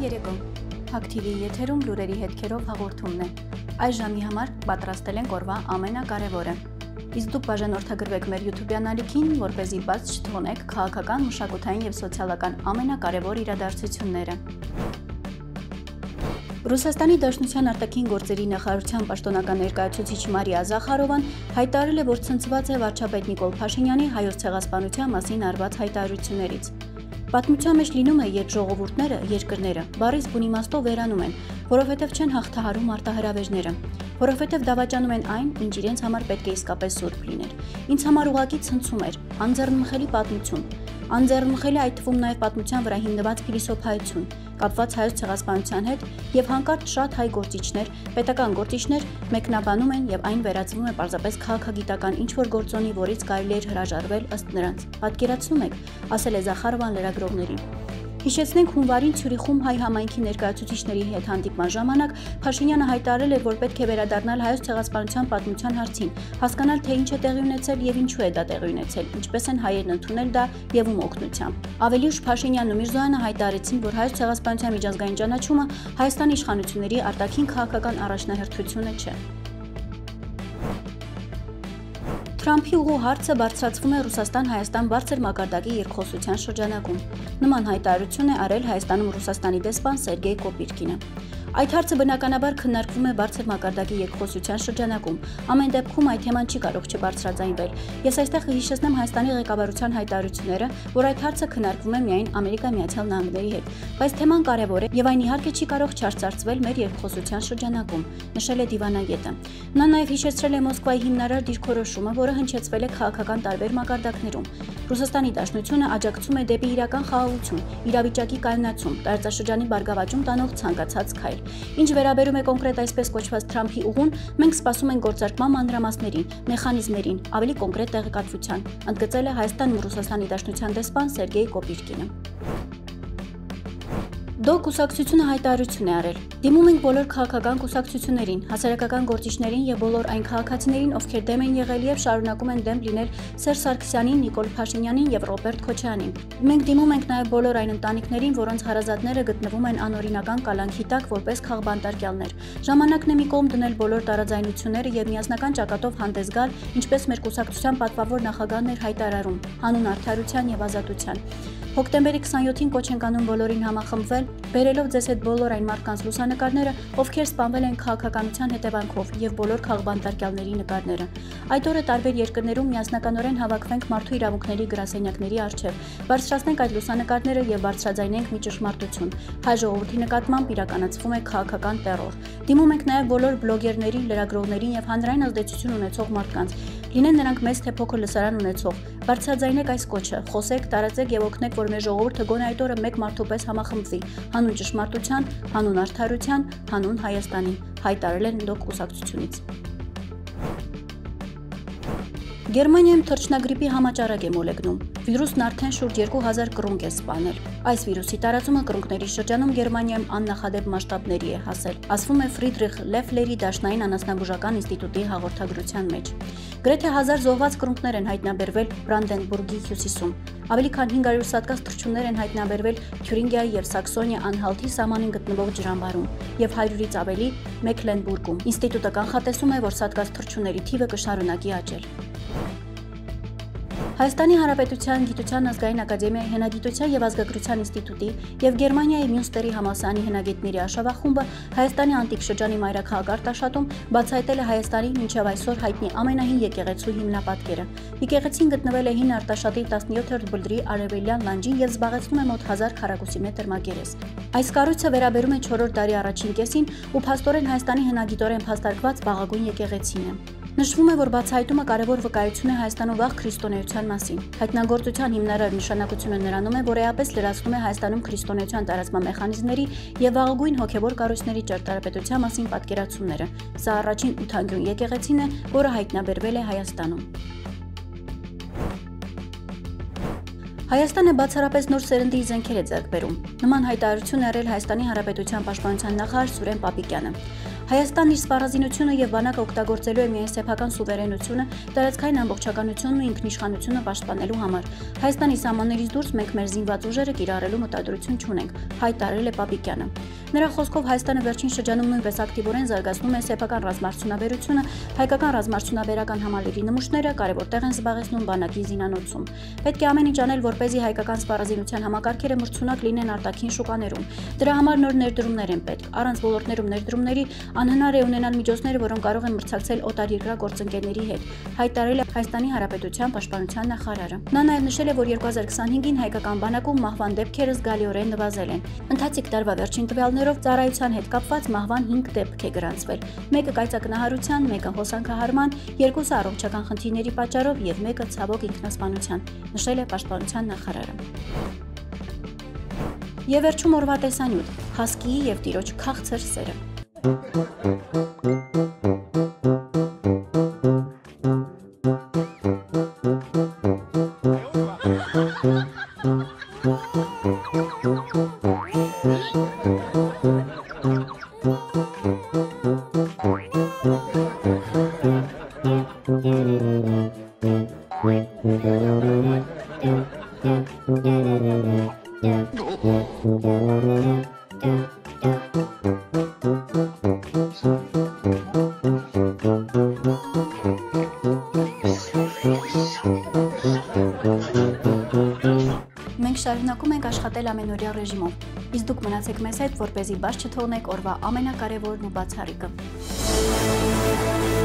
երեկո, Հակ TV եթերում լուրերի հետքերով հաղորդումն է։ Այս ժամի համար պատրաստել ենք օրվա ամենակարևորը։ Իսկ դուք բաժանորդագրվեք մեր YouTube-յան ալիքին, որպեսզի բաց չթողնեք քաղաքական, մշակութային եւ սոցիալական ամենակարևոր իրադարձությունները։ Ռուսաստանի Դաշնության արտաքին գործերի նախարարության պաշտոնական ներկայացուցիչ Մարիա Զախարովան հայտարարել է, որ ցնցված է վարչապետ Նիկոլ Փաշինյանի հայոց ցեղասպանության մասին արված հայտարարություններից։ Պատմության մեջ լինում է, երբ ժողովուրդները, երկրները բառից բուն իմաստով վերանում են, որովհետև չեն հաղթահարում արտահրավերները, որովհետև դավաճանում են այն, ինչ իրենց համար պետք է իսկապես սուրբ լիներ։ Ինձ համար ուղղակի ցնցում էր, անձեռնմխելի պատմություն, անձեռնմխելի այդ թվում նաև պատմության վրա հիմնված փիլիսոփայություն, կապված հայոց ցեղասպանության հետ, եւ հանկարծ շատ հայ գործիչներ, պետական գործիչներ մեկնաբանում են եւ այն վերածվում է պարզապես քաղաքագիտական ինչ-որ գործոնի, որից կարելի էր հրաժարվել ըստ նրանց։ Պատկերացնում եք, ասել է Զախարովան լրագրողներին։ Հիշեցնենք հունվարին Ցյուրիխում հայ համայնքի ներկայացուցիչների հետ հանդիպման ժամանակ Փաշինյանը հայտարարել էր, որ պետք է վերադառնալ հայոց ցեղասպանության պատմության հարցին, հասկանալ, թե ինչ է տեղի ունեցել եւ ինչու է դա տեղի ունեցել, ինչպես են հայերն ընդունել դա եւ ում օգնությամբ։ Ավելի ուշ Փաշինյանն ու Միրզոյանը հայտարարեցին, որ հայոց ցեղասպանության միջազգային ճանաչումը Հայաստանի իշխանությունների արտաքին քաղաքական առաջնահերթությունը չէ։ Թրամփի ուղու հարցը բարձրացվում է Ռուսաստան-Հայաստան բարձր մակարդակի երկխոսության շրջանակում։ Նման հայտարարություն է արել Հայաստանում Ռուսաստանի դեսպան Սերգեյ Կոպիրկինը։ Այդ հարցը բնականաբար քննարկվում է բարձր մակարդակի երկխոսության շրջանակում։ Ամեն դեպքում այդ թեման չի կարող չբարձրաձայնվել։ Ես այստեղ կհիշեցնեմ Հայաստանի ղեկավարության հայտարարությունները, որ այդ հարցը քննարկվում է միայն Ամերիկայի Միացյալ Նահանգների հետ, բայց թեման կարևոր է եւ այն իհարկե չի կարող չարծարծվել մեր երկխոսության շրջանակում, նշել է դիվանագետը։ Նա նաեւ հիշեցրել է Մոսկվայի հիմնարար դիրքորոշումը, որը հնչեցվել է քաղաքական տարբեր մակարդակներում։ Ռուսաստանի Դաշնությունը աջակցում է դեպի իրական խաղաղություն, իրավիճակի կայունացում, տարածաշրջանի բարգավաճում տանող ցանկացած քայլ։ Ինչ վերաբերում է կոնկրետ այսպես կոչված Թրամփի ուղուն, մենք սպասում ենք գործարկման մանրամասներին, մեխանիզմներին, ավելի կոնկրետ տեղեկատվության, ընդգծել է Հայաստանի ու Ռուսաստանի Դաշնության դեսպան Սերգեյ Կոպիրկինը։ Դո կուսակցությունը հայտարարություն է արել։ Դիմում ենք բոլոր քաղաքական կուսակցություններին, հասարակական գործիչներին եւ բոլոր այն քաղաքացիներին, ովքեր դեմ են եղել եւ շարունակում են դեմ լինել Սերժ Սարգսյանին, Նիկոլ Փաշինյանին եւ Ռոբերտ Քոչարյանին։ Մենք դիմում ենք նաեւ բոլոր այն ընտանիքներին, որոնց հարազատները գտնվում են անօրինական կալանքի տակ որպես քաղբանտարկյալներ։ Ժամանակն է մի կողմ դնել բոլոր տարաձայնությունները եւ միասնական ճակատով հանդես գալ, ինչպես մեր կուսակցության պատվավոր նախագահն էր հայտարարում, հանուն արդարության եւ ազատության։ Հոկտեմբերի 27-ին կոչ ենք անում բոլորին համախմբվել, բերելով ձեզ հետ բոլոր այն մարդկանց լուսանկարները, ովքեր սպանվել են քաղաքականության հետևանքով եւ բոլոր քաղբանտարկյալների նկարները։ Այդ օրը տարբեր երկրներում միասնականորեն հավաքվենք մարդու իրավունքների գրասենյակների առջև, բարձրացնենք այդ լուսանկարները եւ բարձրաձայնենք մի ճշմարտություն։ Հայ ժողովրդի նկատմամբ իրականացվում է քաղաքական տեռոր։ Դիմում ենք նաեւ բոլոր բլոգերներին, լրագրողներին եւ հանրային ազդեցություն ունեցող մարդկանց, լինեն նրանք մեծ թե փոքր լսարան ունեցող, բարձրաձայնեք այս կոչը, խոսեք, տարածեք եւ օգնեք, որ մեր ժողովուրդը գոնե այդ օրը մեկ մարդու պես համախմբվի, հանուն ճշմարտության, հանուն արդարության, հանուն Հայաստանի, հայտարարել են դոկ կուսակցությունից։ Գերմանիայում թռչնագրիպի համաճարակ է մոլեգնում։ Վիրուսն արդեն շուրջ 2000 կռունկ է սպանել։ Այս վիրուսի տարածումը կռունկների շրջանում Գերմանիայում աննախադեպ մասշտաբների է հասել, ասվում է Ֆրիդրիխ Լեֆլերի Դաշնային անասնաբուժական ինստիտուտի հաղորդագրության մեջ։ Գրեթե 1000 զոհված կռունկներ են հայտնաբերվել Բրանդենբուրգի հյուսիսում։ Ավելի քան 500 սատկած թռչուններ են հայտնաբերվել Թյուրինգիայի եւ Սաքսոնիա-Անհալթի սահմանին գտնվող ջրամբարում եւ 100-ից ավելի Մեքլենբուրգում։ Ինստիտուտը կանխատեսում է, որ սատկած թռչունների թիվը կշարունակի աճել։ Հայաստանի Հանրապետության Գիտության ազգային ակադեմիայի հնագիտության եւ ազգագրության ինստիտուտի եւ Գերմանիայի Մյունստերի համալսարանի հնագետների արշավախումբը Հայաստանի անտիկ շրջանի մայրաքաղաք Արտաշատում բացահայտել է Հայաստանի մինչև այսօր հայտնի ամենահին եկեղեցու հիմնապատկերը։ Եկեղեցին գտնվել է հին Արտաշատի 17-րդ բլրի արևելյան լանջին եւ զբաղեցնում է մոտ 1000 քառակուսի մետր մակերես։ Այս կառույցը վերաբերում է 4-րդ դարի առաջին կեսին ու փաստորեն Հայաստանի հնագիտորեն փաստարկված բաղագույն եկեղեցին է։ Նշվում է, որ բացահայտումը կարևոր վկայություն է Հայաստանում վաղ քրիստոնեության մասին։ Հայտնագործության հիմնարար նշանակությունը նրանում է, որ էապես լրացնում է Հայաստանում քրիստոնեության տարածման մեխանիզմների եւ վաղագույն հոգեվոր կառույցների ճարտարապետության մասին պատկերացումները։ Սա առաջին ութանկյուն եկեղեցին է, որը հայտնաբերվել է Հայաստանում։ Հայաստանը բացառապես նոր սերնդի զենքեր է ձեռք բերում։ Նման հայտարարություն է արել Հայաստանի Հանրապետության պաշտպանության նախարար Սուրեն Պապիկյանը։ Հայաստանն իր սպառազինությունը եւ բանակը օգտագործելու է միայն սեփական սուվերենությունը, տարածքային ամբողջականությունն ու ինքնիշխանությունը պաշտպանելու համար։ Հայաստանի սահմաններից դուրս մենք մեր զինված ուժերը կիրառելու մտադրություն չունենք, հայտարարել է Պապիկյանը։ Նրա խոսքով Հայաստանը վերջին շրջանում նույնպես ակտիվորեն զարգացնում է սեփական ռազմարդյունաբերությունը, հայկական ռազմարդյունաբերական համալիրի նմուշները կարևոր տեղ են զբաղեցնում բանակի զինանոցում։ Պետք է ամեն ինչ անել, որպեսզի հայկական սպառազինության համակարգերը մրցունակ լինեն արտաքին շուկաներում։ Դրա համար նոր ներդրումներ են պետք։ Առանց ոլորտներում ներդրումների անհնար է ունենալ միջոցներ, որոնք կարող են մրցակցել օտարերկրյա գործընկերների հետ, հայտարարել է Հայաստանի Հանրապետության պաշտպանության նախարարը։ Նա նաև նշել է, որ 2025-ին հայկական բանակում մահվան դեպքերը զգալիորեն նվազել են։ Ընթացիկ տարվա վերջին տվյալներով ծառայության հետ կապված մահվան 5 դեպք է գրանցվել։ Մեկը կայծակնահարության, մեկը հոսանքահարման, երկուսը առողջական խնդիրների պատճառով եւ մեկը ցավոք ինքնասպանության, նշել է պաշտպանության նախարարը։ Եվ վերջում օրվա տեսանյութ՝ Հասկիի եւ տիրոջ քաղցր սերը։ Մենք շարունակում ենք աշխատել ամենօրյա ռեժիմով, իսկ դուք մնացեք մեզ հետ, որպեսզի բաց չթողնեք օրվա ամենակարևորն ու բացառիկը։